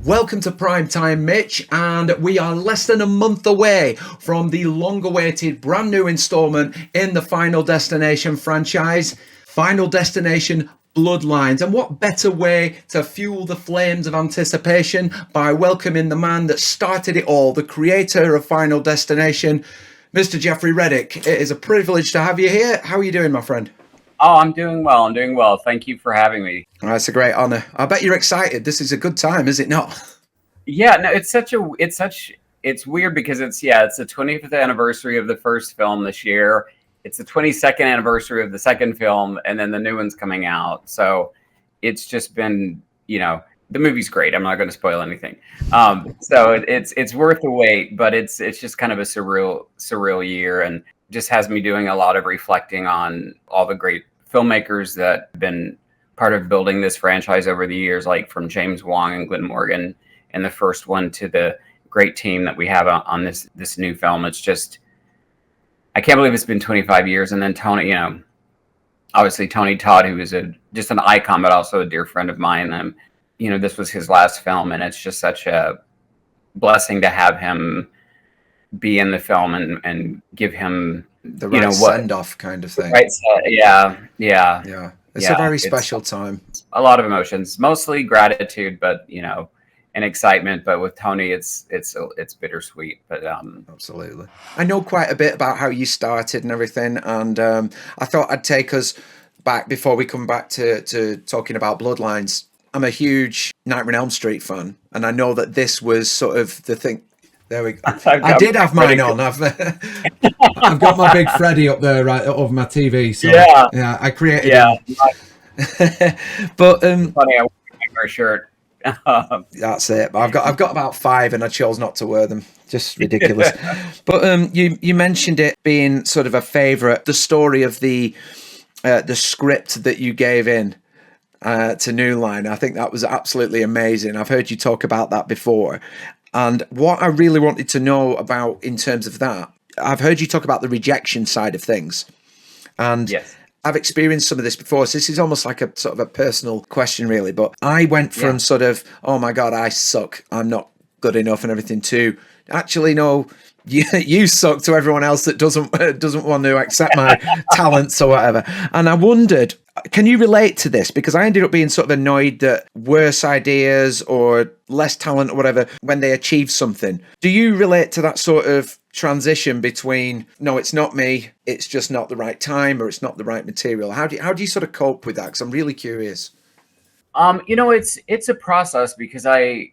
Welcome to Primetime Mitch, and we are less than a month away from the long-awaited brand new installment in the Final Destination franchise, Final Destination Bloodlines. And what better way to fuel the flames of anticipation by welcoming the man that started it all, the creator of Final Destination, Mr. Jeffrey Reddick. It is a privilege to have you here. How are you doing, my friend? Oh, I'm doing well. Thank you for having me. Oh, it's a great honor. I bet you're excited. This is a good time, is it not? Yeah, no, it's weird because it's the 25th anniversary of the first film this year. It's the 22nd anniversary of the second film, and then the new one's coming out. So it's just been, the movie's great. I'm not going to spoil anything. So it's worth the wait, but it's just kind of a surreal year, and just has me doing a lot of reflecting on all the great filmmakers that have been part of building this franchise over the years, like from James Wong and Glenn Morgan in the first one to the great team that we have on this new film. It's just, I can't believe it's been 25 years. And then Tony, obviously Tony Todd, who is just an icon, but also a dear friend of mine. This was his last film, and it's just such a blessing to have him be in the film and give him the right send-off kind of thing. Right. Yeah. It's a very special time. A lot of emotions, mostly gratitude, but and excitement. But with Tony, it's bittersweet. But absolutely. I know quite a bit about how you started and everything, and I thought I'd take us back before we come back to talking about Bloodlines. I'm a huge Nightmare on Elm Street fan, and I know that this was sort of the thing. There we go. I did have mine on. I've got my big Freddy up there right over my TV. So yeah, I created it. But funny, I wear my shirt. That's it. I've got about 5, and I chose not to wear them. Just ridiculous. But you mentioned it being sort of a favorite. The story of the script that you gave in to New Line. I think that was absolutely amazing. I've heard you talk about that before. And what I really wanted to know about in terms of that, I've heard you talk about the rejection side of things. And yes. I've experienced some of this before. So this is almost like a sort of a personal question, really. But I went from sort of, oh my God, I suck, I'm not good enough and everything, to actually, no, you suck, to everyone else that doesn't want to accept my talents or whatever. And I wondered, can you relate to this? Because I ended up being sort of annoyed that worse ideas or less talent or whatever, when they achieve something. Do you relate to that sort of transition between, no, it's not me, it's just not the right time, or it's not the right material? How do you sort of cope with that? Because I'm really curious. It's a process, because I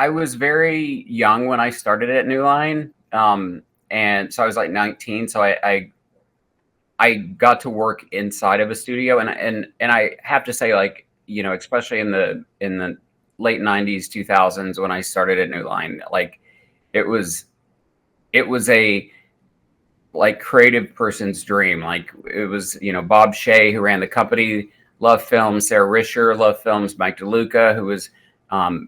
was very young when I started at New Line. And so I was like 19. So I got to work inside of a studio, and I have to say, like, especially in the late 90s, 2000s, when I started at New Line, like it was a like creative person's dream. Like it was, Bob Shea, who ran the company, loved films. Sarah Risher loved films. Mike DeLuca, who was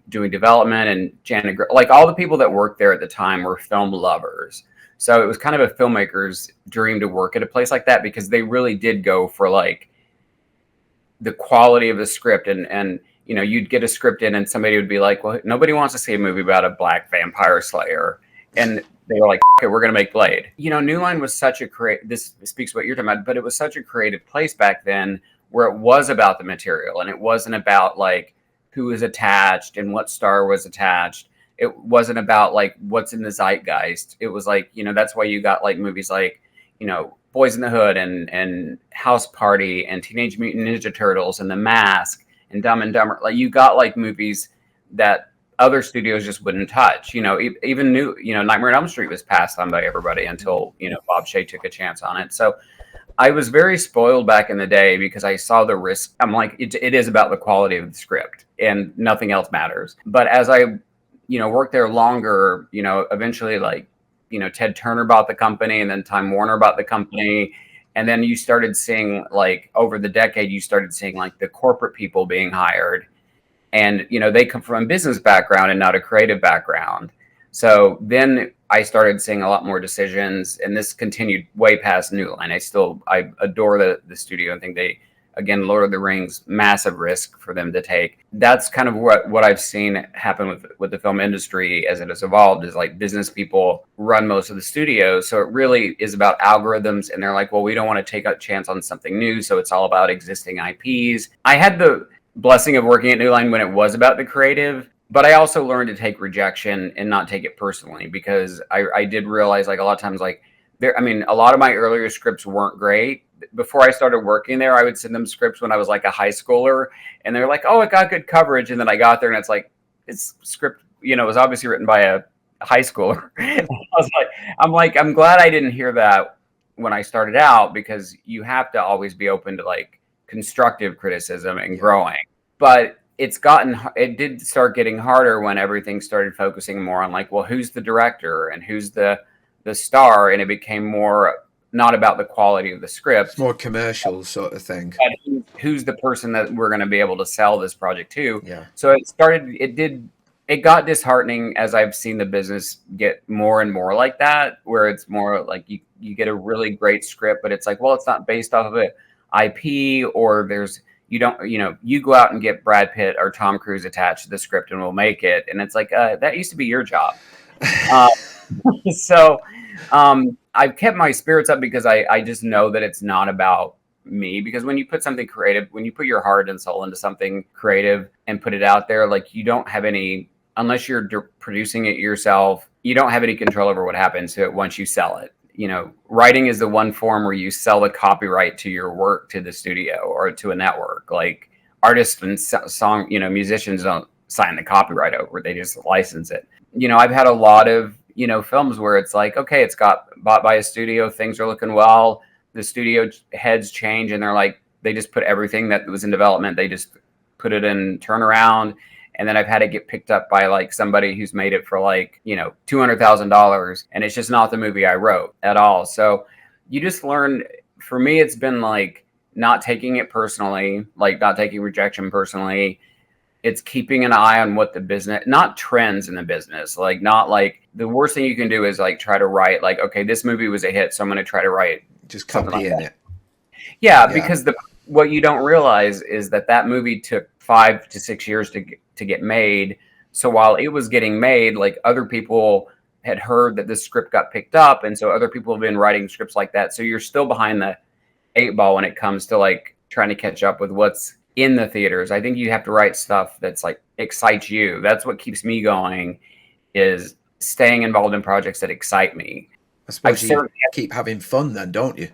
doing development, and Janet, like all the people that worked there at the time were film lovers. So it was kind of a filmmaker's dream to work at a place like that, because they really did go for like the quality of the script. And you'd get a script in, and somebody would be like, well, nobody wants to see a movie about a black vampire slayer. And they were like, okay, we're going to make Blade. New Line was such a this speaks to what you're talking about, but it was such a creative place back then, where it was about the material, and it wasn't about like who was attached and what star was attached. It wasn't about like what's in the zeitgeist. It was like, that's why you got like movies like, Boys in the Hood and House Party and Teenage Mutant Ninja Turtles and The Mask and Dumb and Dumber. Like you got like movies that other studios just wouldn't touch. Even Nightmare on Elm Street was passed on by everybody until, Bob Shea took a chance on it. So I was very spoiled back in the day, because I saw the risk. I'm like, it is about the quality of the script, and nothing else matters. But as I worked there longer, eventually like, Ted Turner bought the company, and then Time Warner bought the company. And then you started seeing, like, over the decade, you started seeing like the corporate people being hired, and, they come from a business background and not a creative background. So then I started seeing a lot more decisions, and this continued way past New Line. I adore the studio, and think they again, Lord of the Rings, massive risk for them to take. That's kind of what I've seen happen with the film industry as it has evolved, is like business people run most of the studios. So it really is about algorithms, and they're like, well, we don't want to take a chance on something new. So it's all about existing IPs. I had the blessing of working at New Line when it was about the creative, but I also learned to take rejection and not take it personally, because I did realize, like, a lot of times, like, I mean, a lot of my earlier scripts weren't great. Before I started working there, I would send them scripts when I was like a high schooler, and they're like, oh, it got good coverage. And then I got there and it's like, it's script, it was obviously written by a high schooler. I'm glad I didn't hear that when I started out, because you have to always be open to like constructive criticism and growing. But it did start getting harder when everything started focusing more on like, well, who's the director and who's the star, and it became more not about the quality of the script. It's more commercial sort of thing. Who's the person that we're going to be able to sell this project to? Yeah. So it got disheartening as I've seen the business get more and more like that, where it's more like you get a really great script, but it's like, well, it's not based off of an IP, or you go out and get Brad Pitt or Tom Cruise attached to the script and we'll make it. And it's like, that used to be your job. So I've kept my spirits up because I just know that it's not about me, because when you put something creative, when you put your heart and soul into something creative and put it out there, like, you don't have any, unless you're producing it yourself, you don't have any control over what happens to it once you sell it. Writing is the one form where you sell the copyright to your work to the studio or to a network. Like, artists and musicians don't sign the copyright over, they just license it. I've had a lot of films where it's like, okay, it's got bought by a studio, things are looking well, the studio heads change, and they're like, they just put everything that was in development, they just put it in turnaround. And then I've had it get picked up by like somebody who's made it for like, $200,000, and it's just not the movie I wrote at all. So you just learn, for me, it's been like not taking it personally, like not taking rejection personally. It's keeping an eye on what the business, not trends in the business, like not like the worst thing you can do is like try to write like, okay, this movie was a hit, so I'm going to try to write just copy in it. Yeah, because what you don't realize is that movie took 5 to 6 years to get made. So while it was getting made, like, other people had heard that this script got picked up, and so other people have been writing scripts like that. So you're still behind the 8 ball when it comes to like trying to catch up with what's in the theaters. I think you have to write stuff that's like excites you. That's what keeps me going, is staying involved in projects that excite me. I suppose you keep having fun then, don't you?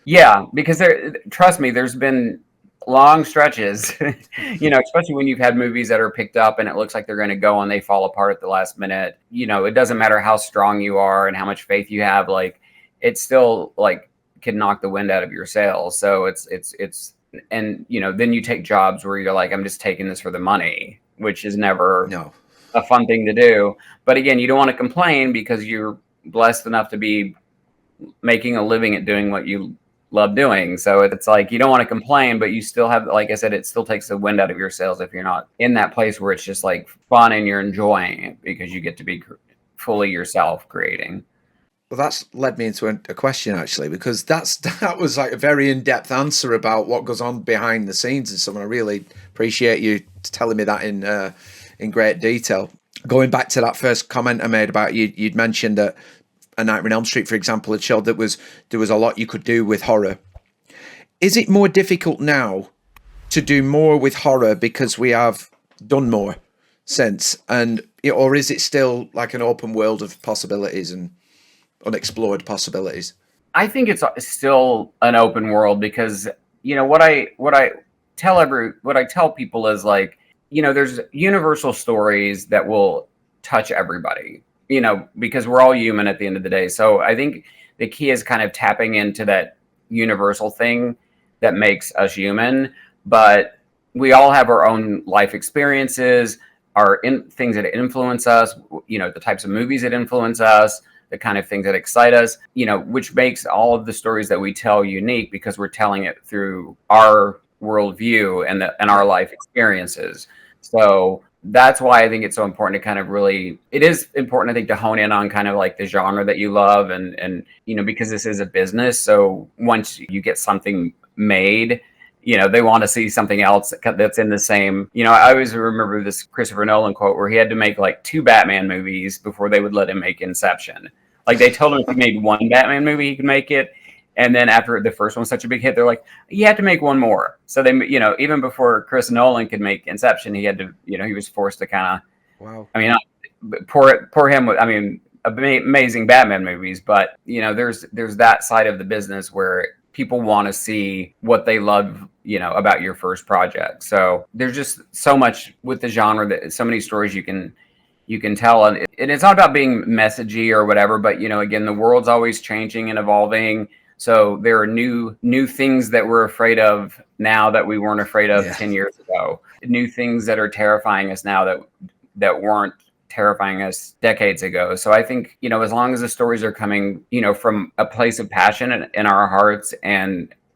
Yeah, because trust me, there's been long stretches, especially when you've had movies that are picked up and it looks like they're going to go and they fall apart at the last minute. It doesn't matter how strong you are and how much faith you have, like, it still like can knock the wind out of your sails. So it's and then you take jobs where you're like, I'm just taking this for the money, which is never a fun thing to do. But again, you don't want to complain because you're blessed enough to be making a living at doing what you love doing. So it's like, you don't want to complain, but you still have, like I said, it still takes the wind out of your sails if you're not in that place where it's just like fun and you're enjoying it because you get to be fully yourself creating. Well, that's led me into a question, actually, because that was like a very in-depth answer about what goes on behind the scenes and so on. I really appreciate you telling me that in great detail. Going back to that first comment I made about you'd mentioned that A Nightmare on Elm Street, for example, had showed that there was a lot you could do with horror. Is it more difficult now to do more with horror because we have done more since, or is it still like an open world of possibilities and unexplored possibilities? I think it's still an open world because what I tell people is like, there's universal stories that will touch everybody. Because we're all human at the end of the day. So I think the key is kind of tapping into that universal thing that makes us human. But we all have our own life experiences, things that influence us, the types of movies that influence us, the kind of things that excite us, which makes all of the stories that we tell unique because we're telling it through our worldview and our life experiences. So that's why I think it's so important to kind of it is important, I think, to hone in on kind of like the genre that you love and because this is a business. So once you get something made they want to see something else that's in the same, I always remember this Christopher Nolan quote where he had to make like 2 Batman movies before they would let him make Inception. Like they told him if he made 1 Batman movie, he could make it. And then after the first one was such a big hit, they're like, you had to make 1 more. So they, even before Chris Nolan could make Inception, he had to, he was forced to kind of, Wow. I mean, poor him. I mean, amazing Batman movies, but there's that side of the business where people want to see what they love, about your first project. So there's just so much with the genre, that so many stories you can tell, and it's not about being messagey or whatever, but again, the world's always changing and evolving. So there are new things that we're afraid of now that we weren't afraid of 10 years ago. New things that are terrifying us now that weren't terrifying us decades ago. So I think, as long as the stories are coming, from a place of passion in our hearts,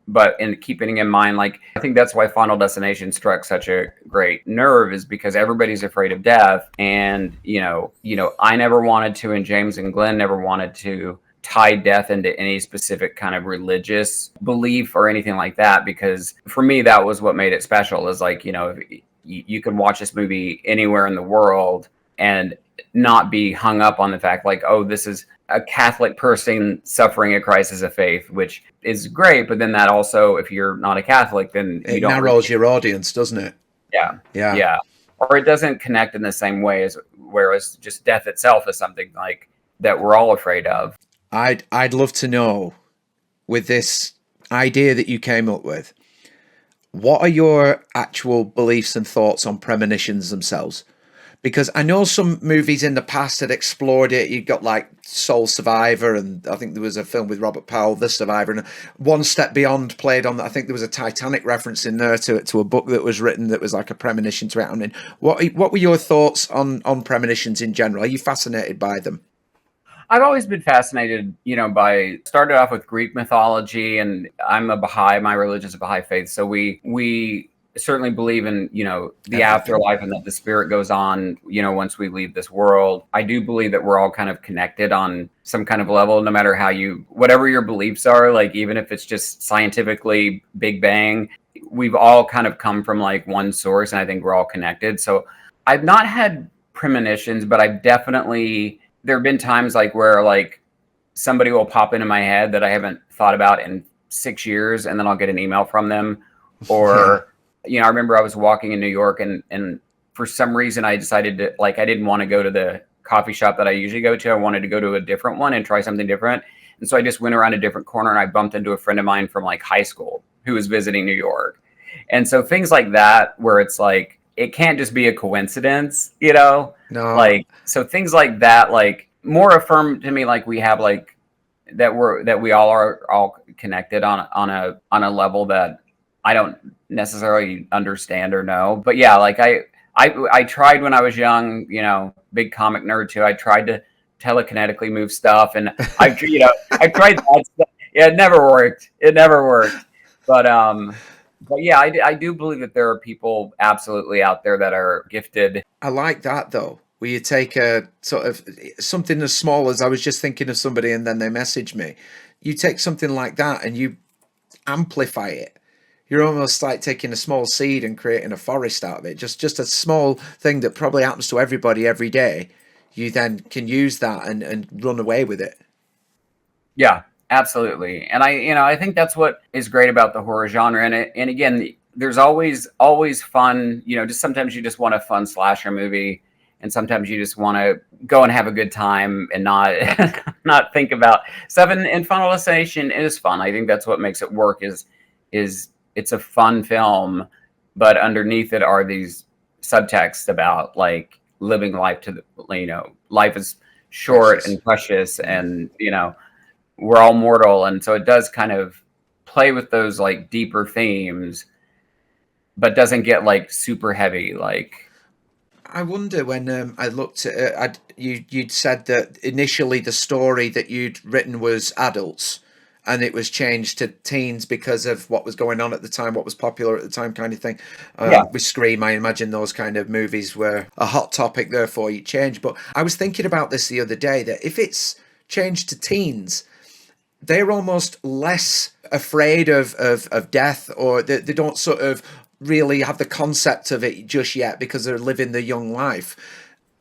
but in keeping in mind, like, I think that's why Final Destination struck such a great nerve, is because everybody's afraid of death. And, I never wanted to, and James and Glenn never wanted to tie death into any specific kind of religious belief or anything like that, because for me, that was what made it special, is like, you can watch this movie anywhere in the world and not be hung up on the fact like, oh, this is a Catholic person suffering a crisis of faith, which is great. But then that also, if you're not a Catholic, then it narrows your audience, doesn't it? Yeah. Or it doesn't connect in the same way whereas just death itself is something like that we're all afraid of. I'd love to know, with this idea that you came up with, what are your actual beliefs and thoughts on premonitions themselves? Because I know some movies in the past had explored it. You got like Soul Survivor, and I think there was a film with Robert Powell, The Survivor, and One Step Beyond played on that. I think there was a Titanic reference in there to a book that was written that was like a premonition to it. I mean, what were your thoughts on premonitions in general? Are you fascinated by them? I've always been fascinated, started off with Greek mythology, and I'm a Baha'i. My religion is a Baha'i faith, so we certainly believe in, the afterlife, and that the spirit goes on, once we leave this world. I do believe that we're all kind of connected on some kind of level, no matter whatever your beliefs are, like, even if it's just scientifically Big Bang, we've all kind of come from like one source, and I think we're all connected. So I've not had premonitions, but there have been times like where like somebody will pop into my head that I haven't thought about in 6 years, and then I'll get an email from them. Or I remember I was walking in New York, and for some reason I decided to, like, I didn't want to go to the coffee shop that I usually go to. I wanted to go to a different one and try something different. And so I just went around a different corner, and I bumped into a friend of mine from like high school who was visiting New York. And so things like that, where it's like, it can't just be a coincidence, No. Like, so things like that, like, more affirm to me, like, we have like that we all are all connected on a level that I don't necessarily understand or know. But yeah, like I tried when I was young, big comic nerd too. I tried to telekinetically move stuff, and I tried that stuff. Yeah, it never worked. But yeah, I do believe that there are people absolutely out there that are gifted. I like that though, where you take a sort of something as small as, I was just thinking of somebody and then they message me. You take something like that and you amplify it. You're almost like taking a small seed and creating a forest out of it. Just a small thing that probably happens to everybody every day. You then can use that and run away with it. Yeah, absolutely. And I think that's what is great about the horror genre. And again, there's always fun, just sometimes you just want a fun slasher movie, and sometimes you just want to go and have a good time and not think about stuff. And Final Destination is fun. I think that's what makes it work, is it's a fun film, but underneath it are these subtexts about like living life life is short and precious, and we're all mortal. And so it does kind of play with those like deeper themes, but doesn't get like super heavy. Like, I wonder, when I looked at it, you'd said that initially the story that you'd written was adults, and it was changed to teens because of what was going on at the time, what was popular at the time, kind of thing. With Scream, I imagine those kind of movies were a hot topic, therefore you change. But I was thinking about this the other day, that if it's changed to teens, they're almost less afraid of death, or they don't sort of really have the concept of it just yet because they're living the young life.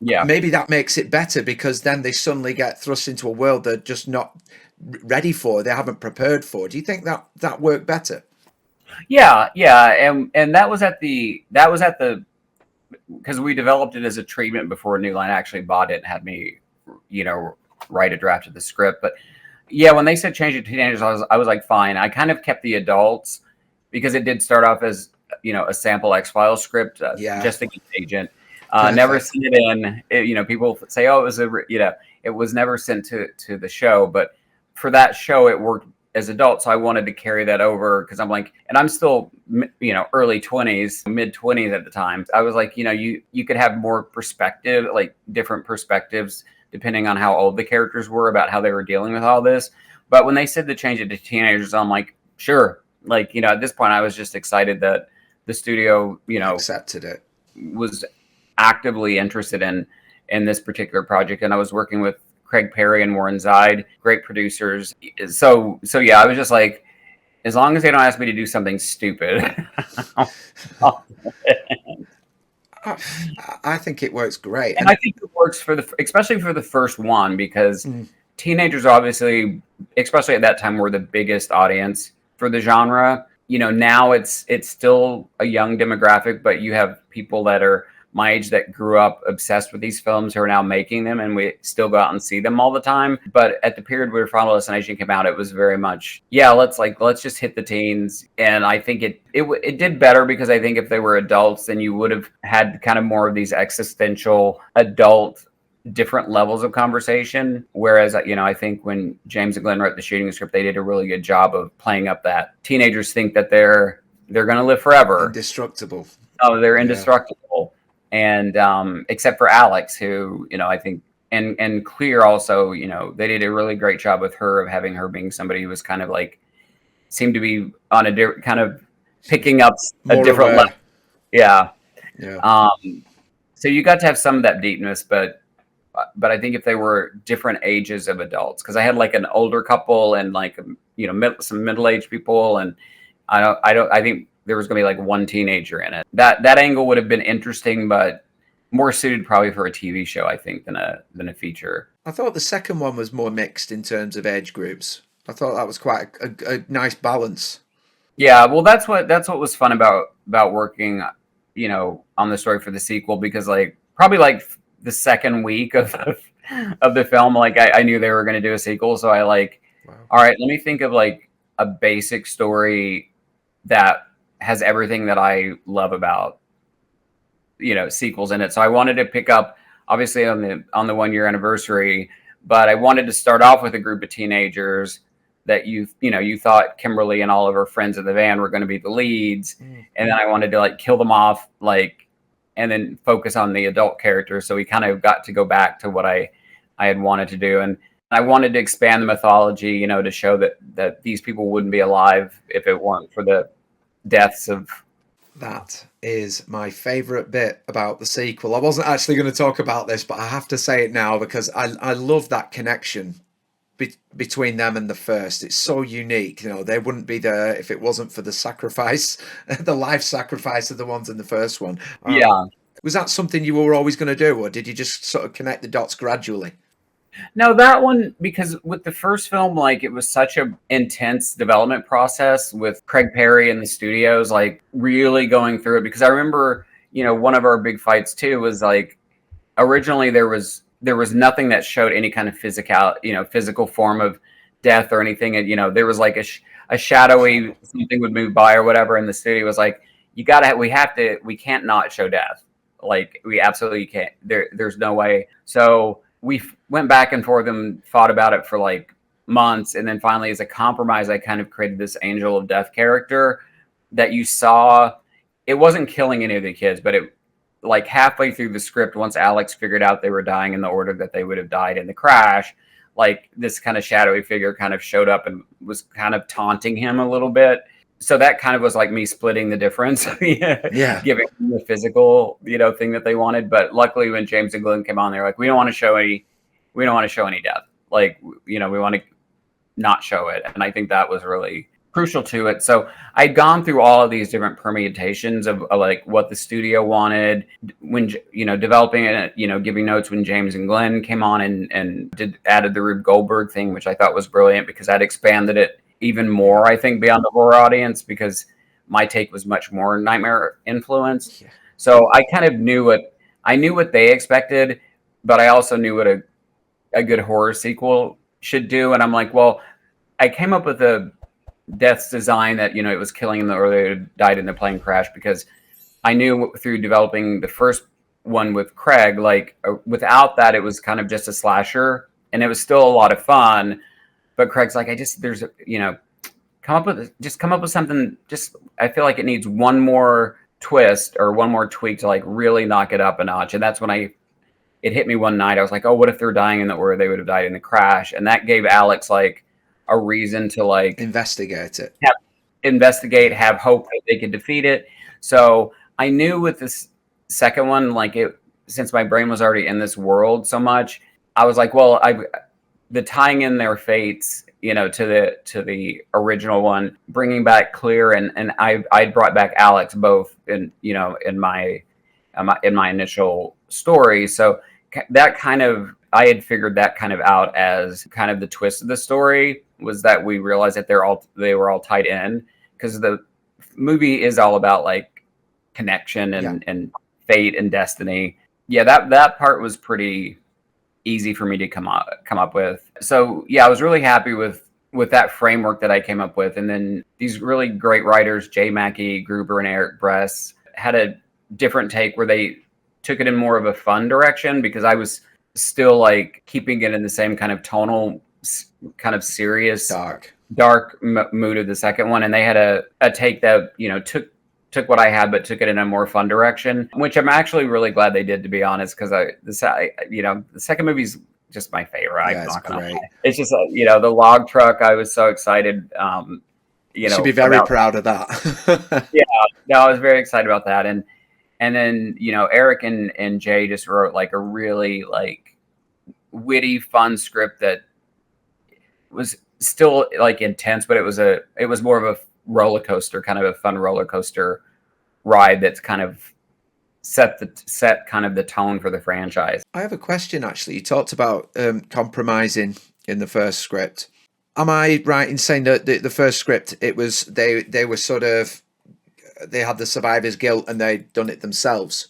Yeah. Maybe that makes it better, because then they suddenly get thrust into a world they're just not ready for, they haven't prepared for. Do you think that worked better? Yeah, and that was at the because we developed it as a treatment before New Line actually bought it and had me, write a draft of the script. But yeah, when they said change it to teenagers, I was like, fine. I kind of kept the adults because it did start off as a sample X-Files script, just to get agent. Never sent it in. People say, oh, it was never sent to the show, but for that show it worked as adults, so I wanted to carry that over, because I'm like, and I'm still early 20s, mid 20s at the time. I was like, you could have more perspective, like different perspectives depending on how old the characters were about how they were dealing with all this. But when they said to change it to teenagers, I'm like, sure. Like, at this point I was just excited that the studio accepted it, was actively interested in this particular project, and I was working with Craig Perry and Warren Zeid, great producers. So yeah, I was just like, as long as they don't ask me to do something stupid. I think it works great. And I think it works especially for the first one, because teenagers obviously, especially at that time, were the biggest audience for the genre. Now it's still a young demographic, but you have people that are my age that grew up obsessed with these films who are now making them, and we still go out and see them all the time. But at the period where Final Destination came out, it was very much, let's just hit the teens. And I think it did better, because I think if they were adults, then you would have had kind of more of these existential adult different levels of conversation. Whereas, I think when James and Glenn wrote the shooting script, they did a really good job of playing up that teenagers think that they're going to live forever. Indestructible. Oh, they're indestructible. And except for Alex, who, I think, and Clear also, they did a really great job with her, of having her being somebody who was kind of like, seemed to be on a kind of picking up a different level. Yeah. So you got to have some of that deepness, but I think if they were different ages of adults, because I had like an older couple and like, some middle-aged people, and I think there was going to be like one teenager in it. That angle would have been interesting, but more suited probably for a TV show, I think, than a feature. I thought the second one was more mixed in terms of age groups. I thought that was quite a nice balance. Yeah, well, that's what was fun about working, on the story for the sequel, because probably the second week of the film, I knew they were going to do a sequel, so all right, let me think of a basic story that has everything that I love about sequels in it. So I wanted to pick up, obviously, on the 1 year anniversary, but I wanted to start off with a group of teenagers that you thought Kimberly and all of her friends in the van were going to be the leads, and then I wanted to kill them off, and then focus on the adult characters. So we kind of got to go back to what I had wanted to do, and I wanted to expand the mythology, to show that these people wouldn't be alive if it weren't for the deaths of. That is my favorite bit about the sequel. I wasn't actually going to talk about this, but I have to say it now, because I love that connection between them and the first. It's so unique. They wouldn't be there if it wasn't for the sacrifice, the life sacrifice of the ones in the first one. Yeah. Was that something you were always going to do, or did you just sort of connect the dots gradually? No, that one, because with the first film, it was such a intense development process with Craig Perry and the studios, really going through it. Because I remember, one of our big fights too was originally there was nothing that showed any kind of physical form of death or anything. And, there was a shadowy something would move by or whatever. And the studio was like, we can't not show death. We absolutely can't. There's no way. So we went back and forth and fought about it for months. And then finally, as a compromise, I kind of created this angel of death character that you saw. It wasn't killing any of the kids, but it halfway through the script, once Alex figured out they were dying in the order that they would have died in the crash, this kind of shadowy figure kind of showed up and was kind of taunting him a little bit. So that kind of was me splitting the difference, giving them the physical, thing that they wanted. But luckily, when James and Glenn came on, they were like, we don't want to show any death. We want to not show it. And I think that was really crucial to it. So I'd gone through all of these different permutations of like what the studio wanted when, developing it, giving notes when James and Glenn came on and added the Rube Goldberg thing, which I thought was brilliant because I'd expanded it even more, I think, beyond the horror audience, because my take was much more nightmare influenced. Yeah. So I kind of knew what they expected, but I also knew what a good horror sequel should do. And I'm like, well, I came up with a death's design that, it was killing them or they died in the plane crash, because I knew through developing the first one with Craig, like without that, it was kind of just a slasher and it was still a lot of fun. But Craig's like, come up with something. I feel like it needs one more twist or one more tweak to like really knock it up a notch. And that's when it hit me one night. I was like, oh, what if they're dying in or they would have died in the crash? And that gave Alex like a reason to like investigate it, have hope that they could defeat it. So I knew with this second one, like since my brain was already in this world so much, I was like, well, the tying in their fates, to the original one, bringing back Clear and I brought back Alex both in my initial story. So that kind of, I had figured that kind of out as kind of the twist of the story, was that we realized that they were all tied in, because the movie is all about like connection and fate and destiny. Yeah, that part was pretty easy for me to come up with. So yeah, I was really happy with that framework that I came up with. And then these really great writers, Jay Mackey, Gruber, and Eric Bress, had a different take where they took it in more of a fun direction, because I was still like keeping it in the same kind of tonal, kind of serious, dark mood of the second one. And they had a take that, took what I had, but took it in a more fun direction, which I'm actually really glad they did, to be honest, because the second movie's just my favorite. Yeah, it's great. It's just the log truck. I was so excited. You should be very proud of that. Yeah, no, I was very excited about that. And then Eric and Jay just wrote like a really like witty, fun script that was still like intense, but it was more of a roller coaster, kind of a fun roller coaster ride that's kind of set kind of the tone for the franchise. I have a question, actually. You talked about compromising in the first script. Am I right in saying that the first script, it was they were sort of, they had the survivor's guilt and they'd done it themselves?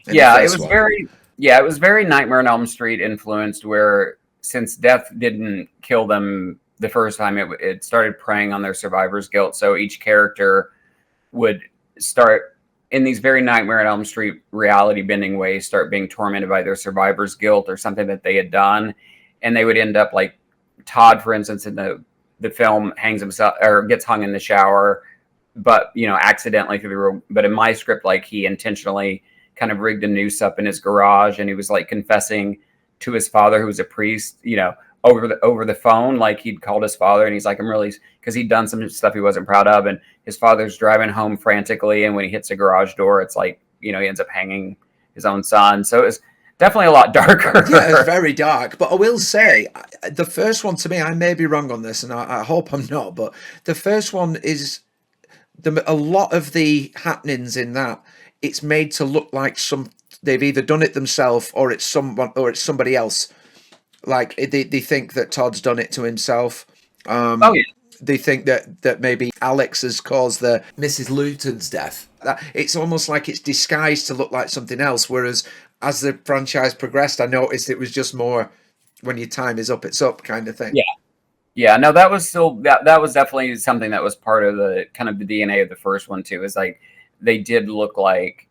Yeah, it was very Nightmare on Elm Street influenced, where since death didn't kill them the first time, it started preying on their survivor's guilt. So each character would start in these very Nightmare on Elm Street reality bending ways, start being tormented by their survivor's guilt or something that they had done. And they would end up like Todd, for instance, in the film hangs himself or gets hung in the shower, but accidentally through the room. But in my script, like he intentionally kind of rigged a noose up in his garage, and he was like confessing to his father, who was a priest, over the phone. Like he'd called his father, and he's like, I'm really, because he'd done some stuff he wasn't proud of, and his father's driving home frantically, and when he hits a garage door, it's like, he ends up hanging his own son. So it's definitely a lot darker. Yeah, it's very dark. But I will say, the first one, to me, I may be wrong on this, and I hope I'm not, but the first one is a lot of the happenings in that, it's made to look like they've either done it themselves or it's somebody else. Like they think that Todd's done it to himself. They think that maybe Alex has caused the Mrs. Luton's death. It's almost like it's disguised to look like something else. Whereas as the franchise progressed, I noticed it was just more, when your time is up, it's up kind of thing. Yeah. No, that was still that was definitely something that was part of the kind of the DNA of the first one too. Is like they did look like,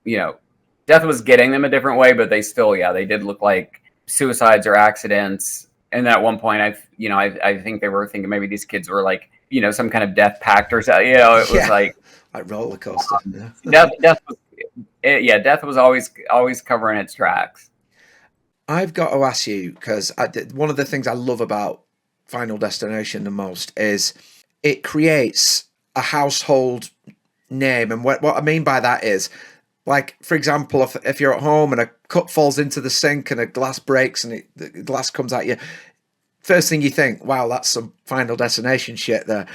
death was getting them a different way, but they still, they did look like suicides or accidents. And at one point, I think they were thinking maybe these kids were like, some kind of death pact or something. It was like roller coaster. Death was always covering its tracks. I've got to ask you, because one of the things I love about Final Destination the most is it creates a household name. And what I mean by that is, like, for example, if you're at home and a cup falls into the sink and a glass breaks and the glass comes at you, first thing you think, wow, that's some Final Destination shit there.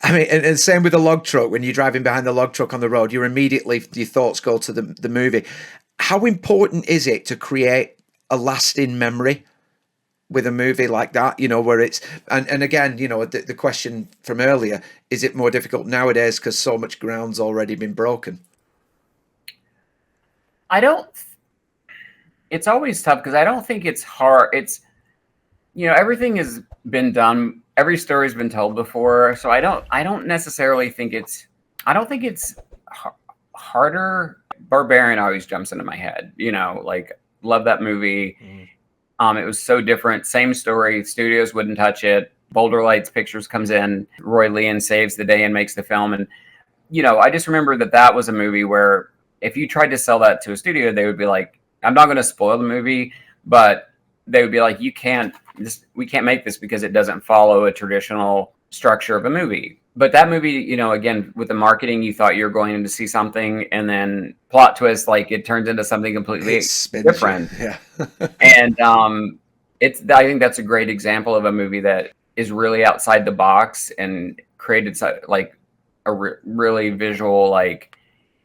I mean, and same with the log truck. When you're driving behind the log truck on the road, your thoughts go to the movie. How important is it to create a lasting memory with a movie like that, you know, where it's, and again, you know, the question from earlier, is it more difficult nowadays because so much ground's already been broken? It's always tough because I don't think it's hard. It's, you know, everything has been done. Every story's been told before. So I don't necessarily think it's harder. Barbarian always jumps into my head, you know, like, love that movie. It was so different. Same story. Studios wouldn't touch it. Boulder Lights Pictures comes in. Roy Leon saves the day and makes the film. And, you know, I just remember that was a movie where if you tried to sell that to a studio, they would be like, I'm not going to spoil the movie, but they would be like, we can't make this because it doesn't follow a traditional structure of a movie. But that movie, you know, again, with the marketing, you thought you were going to see something, and then plot twist, like, it turns into something completely different. Yeah. And I think that's a great example of a movie that is really outside the box and created like a really visual like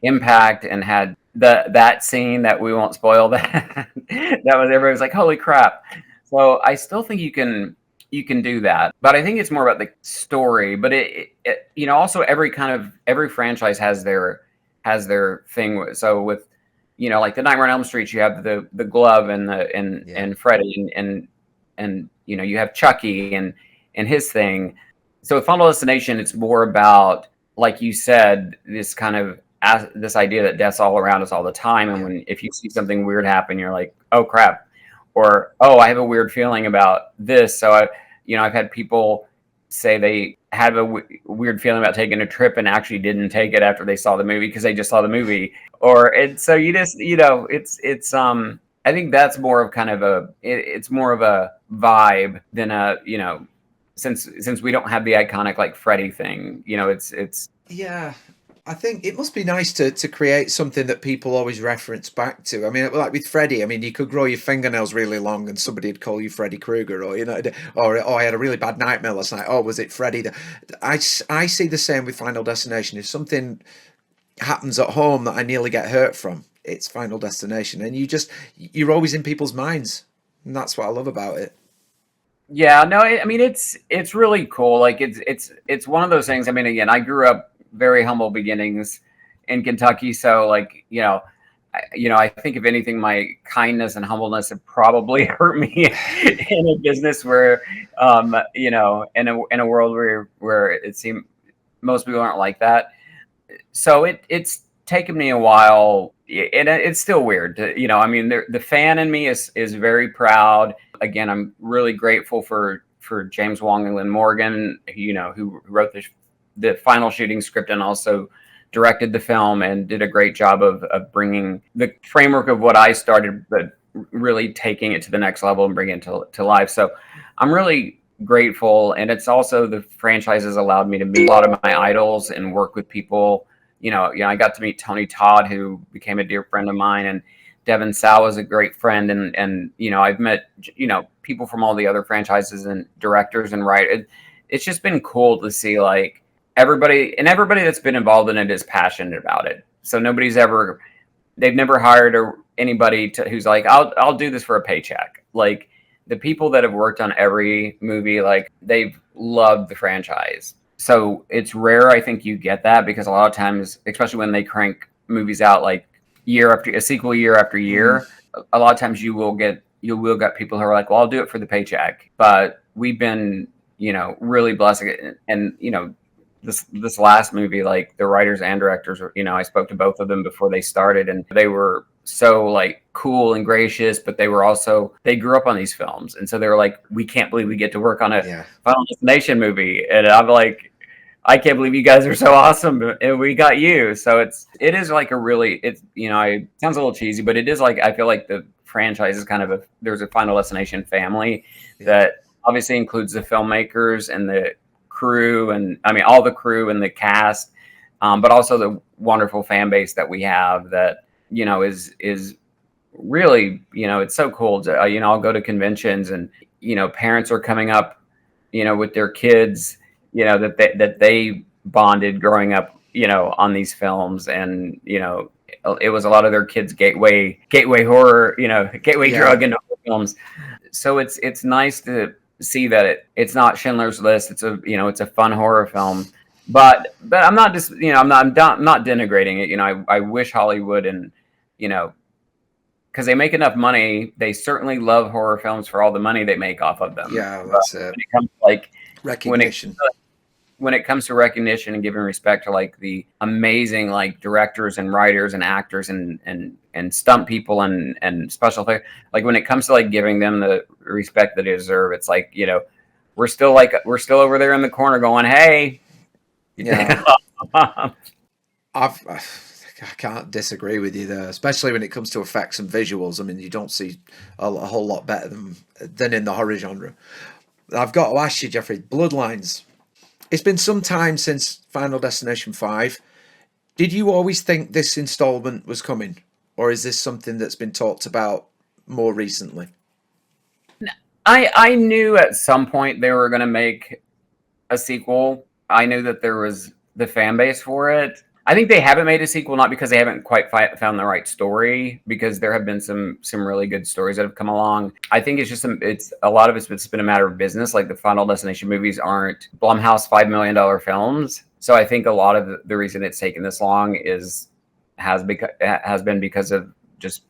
impact, and had that scene that we won't spoil that everybody was like, holy crap. So I still think you can do that, but I think it's more about the story. But it you know, also every franchise has their thing. So with, you know, like the Nightmare on Elm Street, you have the glove and Freddy and you know, you have Chucky and his thing. So with Final Destination, it's more about, like you said, this kind of this idea that death's all around us all the time, and if you see something weird happen, you're like, oh crap, or oh, I have a weird feeling about this. So I've had people say they have a weird feeling about taking a trip and actually didn't take it after they saw the movie because they just saw the movie. So you just, you know, it's I think that's more of kind of it's more of a vibe than a, you know, since we don't have the iconic like Freddy thing, you know, it's yeah. I think it must be nice to create something that people always reference back to. I mean, like with Freddy, I mean, you could grow your fingernails really long and somebody'd call you Freddy Krueger, or, you know, or oh, I had a really bad nightmare last night. Oh, was it Freddy? I see the same with Final Destination. If something happens at home that I nearly get hurt from, it's Final Destination, and you're always in people's minds, and that's what I love about it. Yeah, no, I mean, it's really cool. Like it's one of those things. I mean, again, I grew up very humble beginnings in Kentucky, so like, I think if anything, my kindness and humbleness have probably hurt me in a business where, in a world where it seemed most people aren't like that. So it's taken me a while, and it's still weird to, I mean, the fan in me is very proud. Again, I'm really grateful for James Wong and Lynn Morgan, who wrote the final shooting script and also directed the film and did a great job of bringing the framework of what I started, but really taking it to the next level and bringing it to life. So I'm really grateful. And it's also, the franchise has allowed me to meet a lot of my idols and work with people. I got to meet Tony Todd, who became a dear friend of mine, and Devin Sow is a great friend. And I've met, people from all the other franchises and directors and writers. It's just been cool to see, like, everybody that's been involved in it is passionate about it. So they've never hired anybody who's like, I'll do this for a paycheck. Like, the people that have worked on every movie, like, they've loved the franchise. So it's rare, I think, you get that, because a lot of times, especially when they crank movies out like year after year, a lot of times you will get people who are like, well, I'll do it for the paycheck. But we've been, really blessed. And, this last movie, like, the writers and directors, I spoke to both of them before they started, and they were so, like, cool and gracious, but they grew up on these films. And so they were like, we can't believe we get to work on a Final Destination movie. And I'm like, I can't believe you guys are so awesome, and we got you. So it is like it sounds a little cheesy, but it is like, I feel like the franchise is kind of there's a Final Destination family that obviously includes the filmmakers and the crew, and I mean, all the crew and the cast, but also the wonderful fan base that we have that, is really, it's so cool to, I'll go to conventions, and parents are coming up, with their kids, that they bonded growing up, on these films, and it was a lot of their kids' gateway horror, gateway drug into horror films. So it's nice to see that it's not Schindler's List. It's a fun horror film, but I'm not just I'm not denigrating it. I wish Hollywood and because they make enough money, they certainly love horror films for all the money they make off of them. Yeah, that's it. When it comes to, like, recognition. When it comes to recognition and giving respect to like the amazing like directors and writers and actors and stunt people and special effects, like when it comes to like giving them the respect that they deserve, it's like, we're still over there in the corner going, hey. Yeah. I can't disagree with you there, especially when it comes to effects and visuals. I mean, you don't see a whole lot better than in the horror genre. I've got to ask you, Jeffrey, Bloodlines. It's been some time since Final Destination 5. Did you always think this installment was coming? Or is this something that's been talked about more recently? I knew at some point they were going to make a sequel. I knew that there was the fan base for it. I think they haven't made a sequel, not because they haven't quite found the right story, because there have been some really good stories that have come along. I think it's a lot of it's been a matter of business. Like the Final Destination movies aren't Blumhouse $5 million films. So I think a lot of the reason it's taken this long has been because of just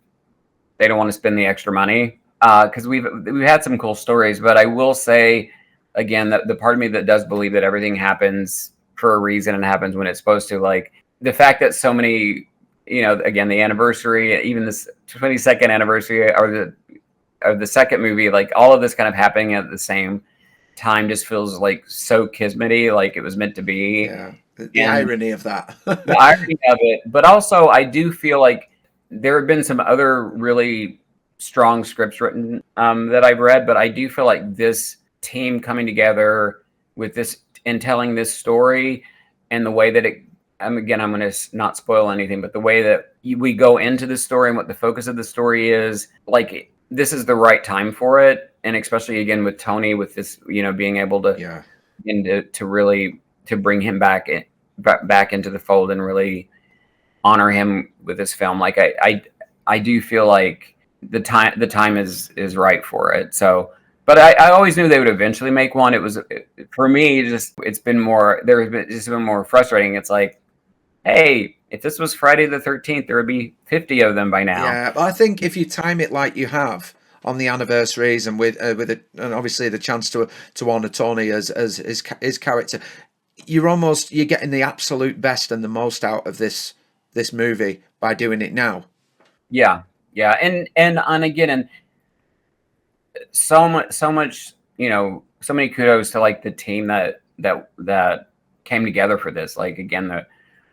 they don't want to spend the extra money. Because we've had some cool stories, but I will say again that the part of me that does believe that everything happens for a reason and happens when it's supposed to, like the fact that so many, again, the anniversary, even this 22nd anniversary or the second movie, like all of this kind of happening at the same time just feels like so kismety, like it was meant to be. Yeah, the irony of that. The irony of it. But also I do feel like there have been some other really strong scripts written that I've read, but I do feel like this team coming together with this and telling this story and the way that I'm going to not spoil anything, but the way that we go into the story and what the focus of the story is, like this is the right time for it. And especially again with Tony, with this, being able to, to really, to bring him back into the fold and really honor him with this film. Like I do feel like the time is right for it. So, but I always knew they would eventually make one. It was, for me, it's been more frustrating. It's like, hey, if this was Friday the 13th, there would be 50 of them by now. Yeah, but I think if you time it like you have on the anniversaries and and obviously the chance to honor Tony as his character, you're getting the absolute best and the most out of this movie by doing it now. Yeah, and again, and so much, so many kudos to like the team that came together for this. Like again, the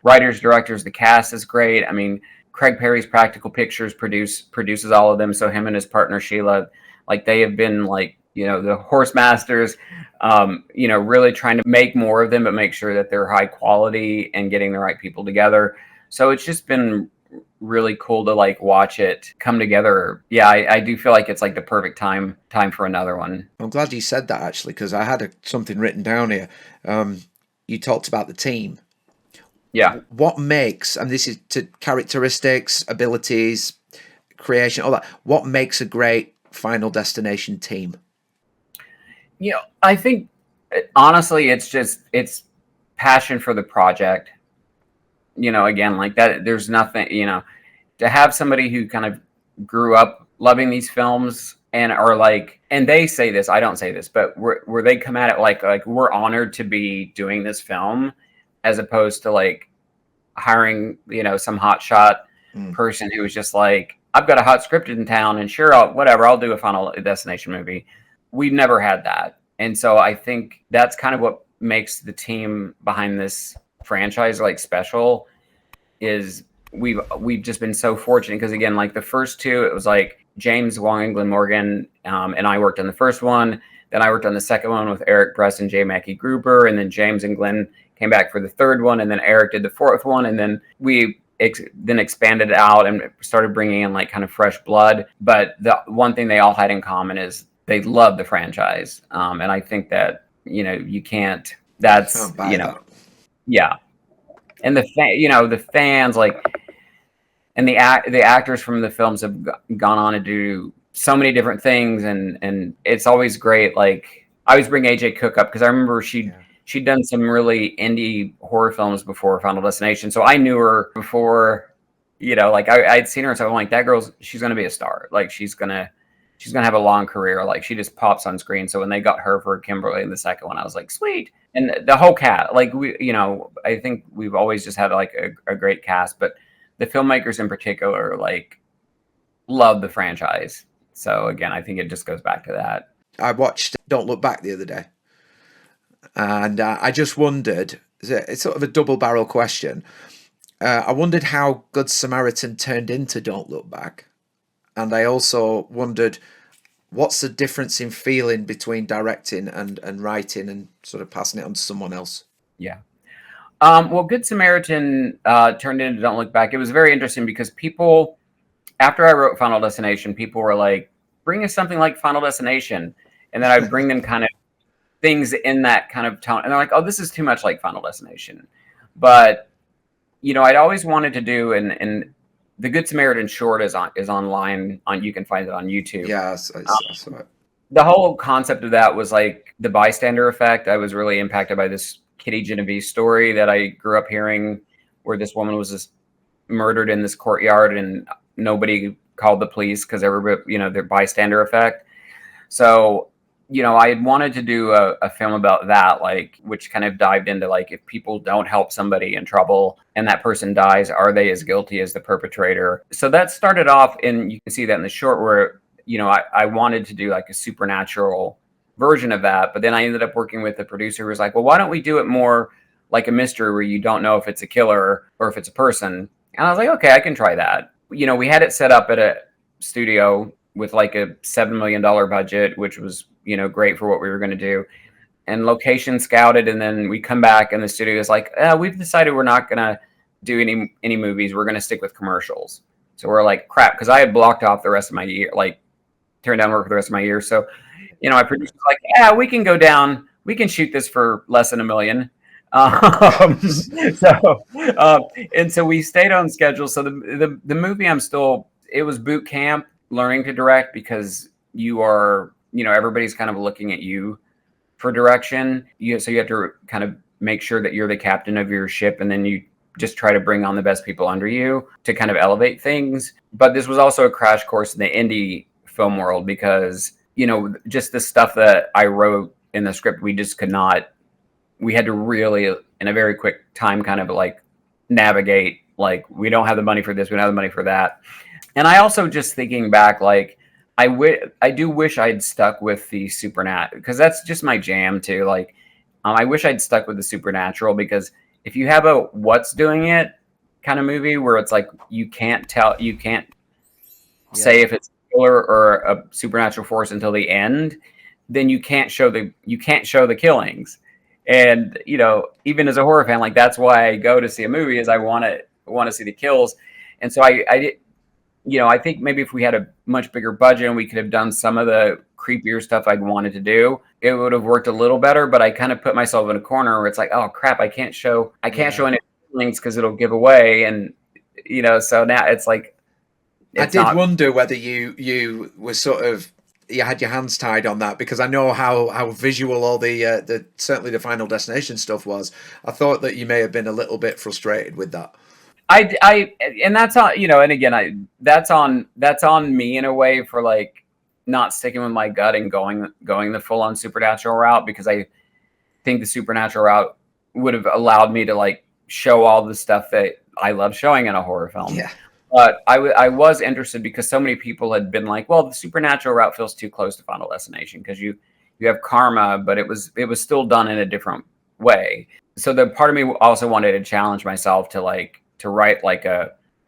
writers, directors, the cast is great. I mean, Craig Perry's Practical Pictures produces all of them. So him and his partner Sheila, like they have been like, the horse masters, really trying to make more of them, but make sure that they're high quality and getting the right people together. So it's just been really cool to like watch it come together. Yeah, I do feel like it's like the perfect time for another one. I'm glad you said that actually, because I had something written down here. You talked about the team. Yeah. What makes, and this is to characteristics, abilities, creation, all that, what makes a great Final Destination team? I think honestly, it's passion for the project. Again, like that, there's nothing, to have somebody who kind of grew up loving these films and are like, and they say this, I don't say this, but where they come at it like we're honored to be doing this film, as opposed to like hiring, some hotshot person who was just like, I've got a hot script in town and sure, I'll do a Final Destination movie. We've never had that. And so I think that's kind of what makes the team behind this franchise like special, is we've just been so fortunate, because again, like the first two, it was like James Wong and Glenn Morgan, and I worked on the first one. Then I worked on the second one with Eric Press and J. Mackie Gruber, and then James and Glenn came back for the third one, and then Eric did the fourth one, and then we then expanded out and started bringing in like kind of fresh blood. But the one thing they all had in common is they love the franchise. And I think that, you can't, that's, that. Yeah. And the fans, like, and the actors from the films have gone on to do so many different things. And it's always great. Like, I always bring AJ Cook up because I remember she'd done some really indie horror films before Final Destination. So I knew her before, like I'd seen her. So I'm like, that she's going to be a star. Like, she's going to have a long career. Like, she just pops on screen. So when they got her for Kimberly in the second one, I was like, sweet. And the whole cast, like, I think we've always just had like a great cast, but the filmmakers in particular, like, love the franchise. So again, I think it just goes back to that. I watched Don't Look Back the other day, and I just wondered, it's sort of a double barrel question. I wondered how Good Samaritan turned into Don't Look Back. And I also wondered, what's the difference in feeling between directing and writing and sort of passing it on to someone else? Yeah. Well, Good Samaritan turned into Don't Look Back. It was very interesting because people, after I wrote Final Destination, people were like, bring us something like Final Destination. And then I'd bring them kind of things in that kind of tone. And they're like, oh, this is too much like Final Destination. But, I'd always wanted to do, and the Good Samaritan short is online. You can find it on YouTube. Yeah, I saw it. The whole concept of that was like the bystander effect. I was really impacted by this 𝗃𝐄𝐬 story that I grew up hearing, where this woman was just murdered in this courtyard and nobody called the police because everybody, their bystander effect. So, I had wanted to do a film about that, like, which kind of dived into, like, if people don't help somebody in trouble and that person dies, are they as guilty as the perpetrator? So that started off, and you can see that in the short, where, I wanted to do like a supernatural version of that. But then I ended up working with the producer who was like, well, why don't we do it more like a mystery where you don't know if it's a killer or if it's a person? And I was like, okay, I can try that. We had it set up at a studio with like a $7 million budget, which was, great for what we were going to do, and location scouted. And then we come back and the studio is like, we've decided we're not going to do any movies. We're going to stick with commercials. So we're like, crap. Cause I had blocked off the rest of my year, like turned down work for the rest of my year. So, I produced like, we can go down, we can shoot this for less than $1 million. And so we stayed on schedule. So the movie, it was boot camp learning to direct, because you are, everybody's kind of looking at you for direction. So you have to kind of make sure that you're the captain of your ship, and then you just try to bring on the best people under you to kind of elevate things. But this was also a crash course in the indie film world, because, just the stuff that I wrote in the script, we just could not, we had to really, in a very quick time, kind of like navigate, like, we don't have the money for this, we don't have the money for that. And I also, just thinking back, like, I do wish I'd stuck with the supernatural, because that's just my jam too. Like, I wish I'd stuck with the supernatural, because if you have a what's doing it kind of movie where it's like, you can't say if it's a killer or a supernatural force until the end, then you can't show the killings. And, even as a horror fan, like, that's why I go to see a movie, is I want to see the kills. And so I did, I think maybe if we had a much bigger budget and we could have done some of the creepier stuff I'd wanted to do, it would have worked a little better. But I kind of put myself in a corner where it's like, oh crap, I can't show any links because it'll give away. And, so now it's like, I did wonder whether you were sort of, you had your hands tied on that, because I know how visual all the certainly the Final Destination stuff was. I thought that you may have been a little bit frustrated with that. And that's on, and again, that's on me in a way, for like not sticking with my gut and going the full on supernatural route, because I think the supernatural route would have allowed me to like show all the stuff that I love showing in a horror film. Yeah. But I was interested, because so many people had been like, well, the supernatural route feels too close to Final Destination, because you have karma, but it was still done in a different way. So the part of me also wanted to challenge myself to write like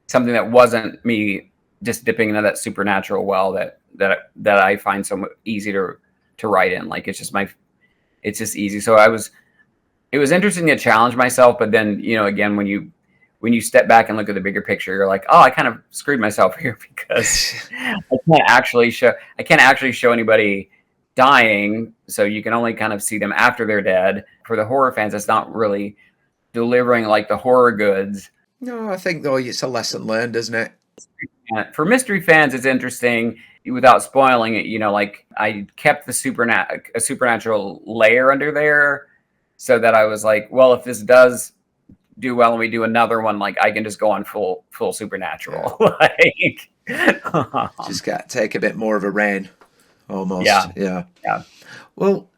something that wasn't me just dipping into that supernatural well that I find so easy to write in. Like, it's just easy. So it was interesting to challenge myself, but then, again, when you step back and look at the bigger picture, you're like, oh, I kind of screwed myself here, because I can't actually show anybody dying, so you can only kind of see them after they're dead. For the horror fans, it's not really delivering like the horror goods. No, I think though it's a lesson learned, isn't it? And for mystery fans, it's interesting without spoiling it. Like I kept a supernatural layer under there, so that I was like, well, if this does do well and we do another one, like I can just go on full supernatural. Just take a bit more of a reign, almost. Yeah. Well,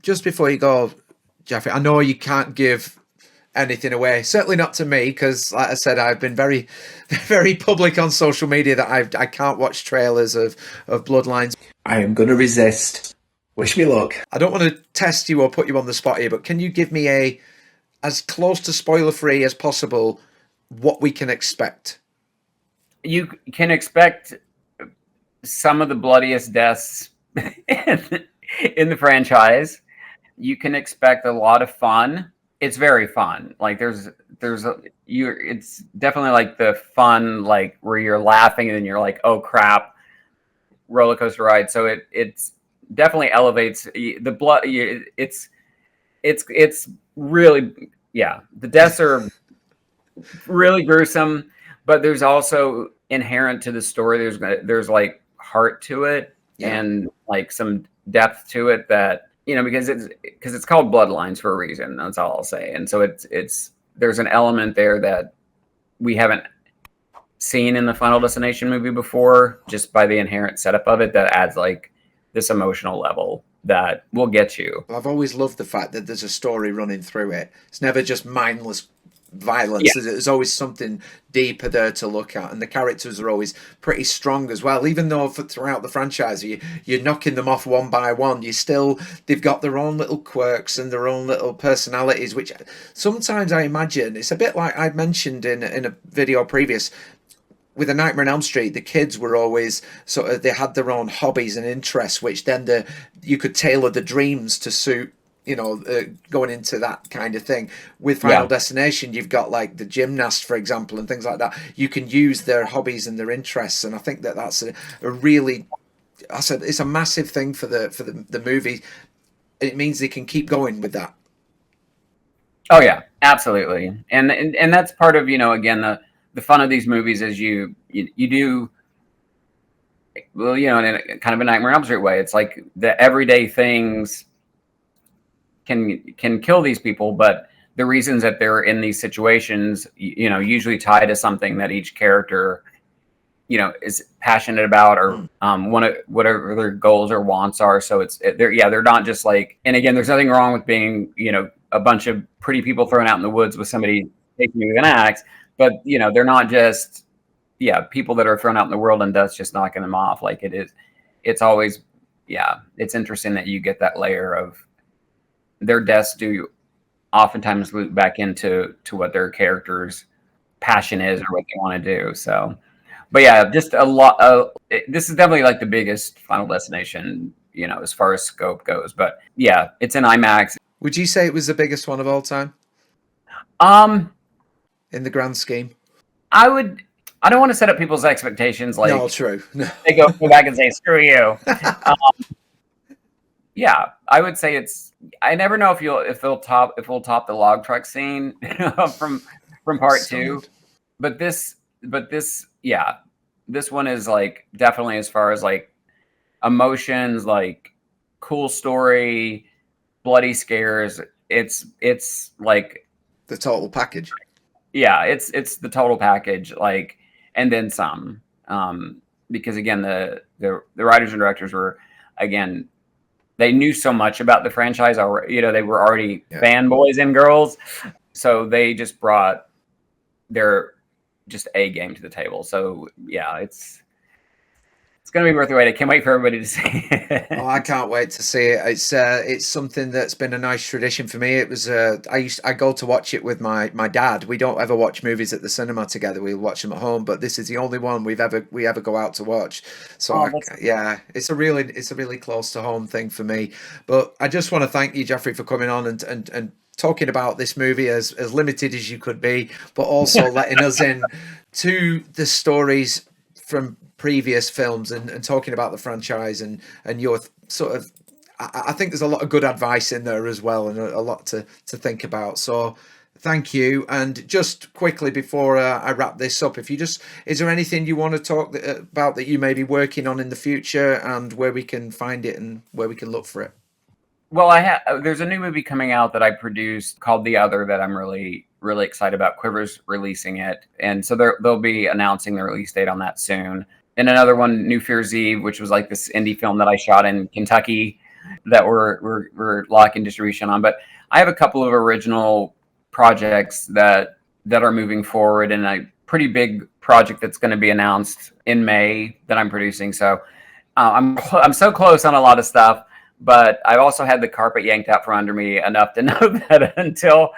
just before you go, Jeffrey, I know you can't give anything away, certainly not to me, because like I said, I've been very, very public on social media that I can't watch trailers of Bloodlines. I am going to resist. Wish me luck. I don't want to test you or put you on the spot here, but can you give me as close to spoiler free as possible what we can expect? You can expect some of the bloodiest deaths in the franchise. You can expect a lot of fun. It's very fun. Like it's definitely like the fun, like where you're laughing and then you're like, oh crap, roller coaster ride. So it's definitely elevates the blood. It's really, yeah. The deaths are really gruesome, but there's also inherent to the story. There's like heart to it, and like some depth to it that, because it's called Bloodlines for a reason. That's all I'll say. And so there's an element there that we haven't seen in the Final Destination movie before, just by the inherent setup of it, that adds like this emotional level that will get you. I've always loved the fact that there's a story running through it. It's never just mindless violence. There's always something deeper there to look at, and the characters are always pretty strong as well. Even though throughout the franchise you're knocking them off one by one, they've got their own little quirks and their own little personalities, which sometimes I imagine it's a bit like I mentioned in a video previous. With A Nightmare on Elm Street, the kids were always they had their own hobbies and interests, which then you could tailor the dreams to suit, going into that kind of thing. With Final Destination, you've got like the gymnast, for example, and things like that. You can use their hobbies and their interests, and I think that's a really, it's a massive thing for the movie. It means they can keep going with that. Oh yeah, absolutely, and that's part of again the fun of these movies is you do, well, in a kind of a Nightmare on Elm Street way. It's like the everyday things can kill these people, but the reasons that they're in these situations, usually tie to something that each character, is passionate about, or whatever their goals or wants are. So they're not just like, and again, there's nothing wrong with being, a bunch of pretty people thrown out in the woods with somebody taking you with an axe, but they're not just people that are thrown out in the world and death's just knocking them off. Like it's always, it's interesting that you get that layer of their deaths do oftentimes loop back into what their character's passion is or what they want to do. So, but yeah, just a lot this is definitely like the biggest Final Destination, as far as scope goes. But yeah, it's in IMAX. Would you say it was the biggest one of all time? In the grand scheme, I don't want to set up people's expectations. Like, no, true. No. They go back and say, "Screw you." Yeah, I would say I never know if we'll top the log truck scene from part two, but this one is like definitely, as far as like emotions, like cool story, bloody scares. It's like the total package. Yeah, it's the total package, like, and then some. Because again, the writers and directors were, again, they knew so much about the franchise already. They were already fanboys and girls, so they just brought their just A game to the table. So yeah, it's going to be worth the wait. I can't wait for everybody to see it. Oh, I can't wait to see it. It's something that's been a nice tradition for me. It was I go to watch it with my dad. We don't ever watch movies at the cinema together. We watch them at home, but this is the only one we ever go out to watch. So it's a really close to home thing for me. But I just want to thank you, Jeffrey, for coming on and talking about this movie as limited as you could be, but also letting us in to the stories from previous films and talking about the franchise and your sort of, I think there's a lot of good advice in there as well, and a lot to think about. So thank you. And just quickly before I wrap this up, is there anything you want to talk about that you may be working on in the future, and where we can find it and where we can look for it? Well, there's a new movie coming out that I produced called The Other that I'm really, really excited about. Quiver's releasing it, and so they'll be announcing the release date on that soon. And another one, New Fear's Eve, which was like this indie film that I shot in Kentucky that we're locking distribution on. But I have a couple of original projects that are moving forward, and a pretty big project that's going to be announced in May that I'm producing. So I'm so close on a lot of stuff. But I've also had the carpet yanked out from under me enough to know that until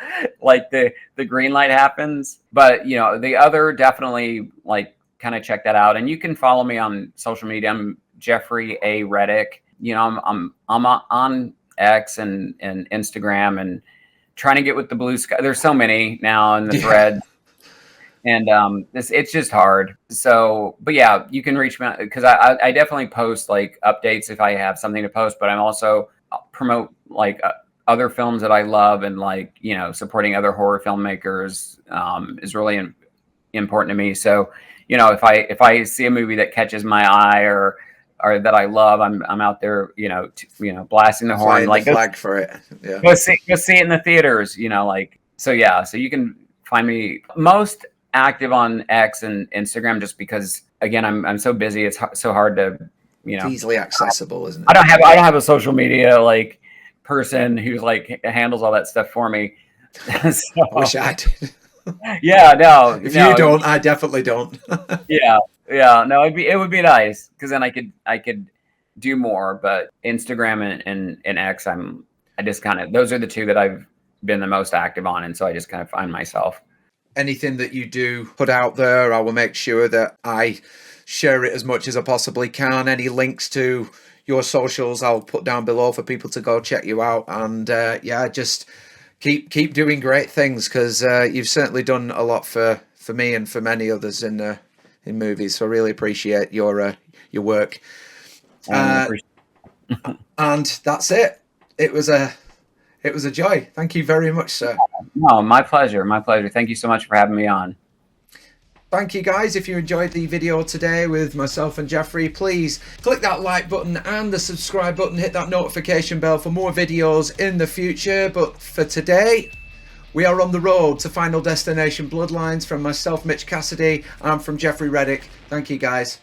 like the green light happens. But you know, The Other, definitely like kind of check that out. And you can follow me on social media. I'm Jeffrey A. Reddick. You know, I'm on X and Instagram, and trying to get with the blue sky. There's so many now in the thread. And it's just hard. So, but yeah, you can reach me because I definitely post like updates if I have something to post, but I'm also promote like other films that I love, and like, you know, supporting other horror filmmakers is really important to me. So, you know, if I see a movie that catches my eye or that I love, I'm out there, you know, blasting the horn, like the flag for it. Yeah. Go see it in the theaters, you know, like, so yeah, so you can find me most active on X and Instagram, just because again I'm so busy. It's so hard to, you know, it's easily accessible, isn't it? I don't have a social media like person who's like handles all that stuff for me. So, I wish I did. Yeah, no. If you don't, I definitely don't. yeah, no, it would be nice, because then I could do more. But Instagram and X, I just kind of, those are the two that I've been the most active on, and so I just kind of find myself. Anything that you do put out there, I will make sure that I share it as much as I possibly can. Any links to your socials I'll put down below for people to go check you out. And yeah, just keep doing great things, because you've certainly done a lot for me and for many others in movies. So I really appreciate your work. And that's it. It was a joy. Thank you very much, sir. No, my pleasure. My pleasure. Thank you so much for having me on. Thank you, guys. If you enjoyed the video today with myself and Jeffrey, please click that like button and the subscribe button. Hit that notification bell for more videos in the future. But for today, we are on the road to Final Destination Bloodlines. From myself, Mitch Cassidy, and from Jeffrey Reddick. Thank you, guys.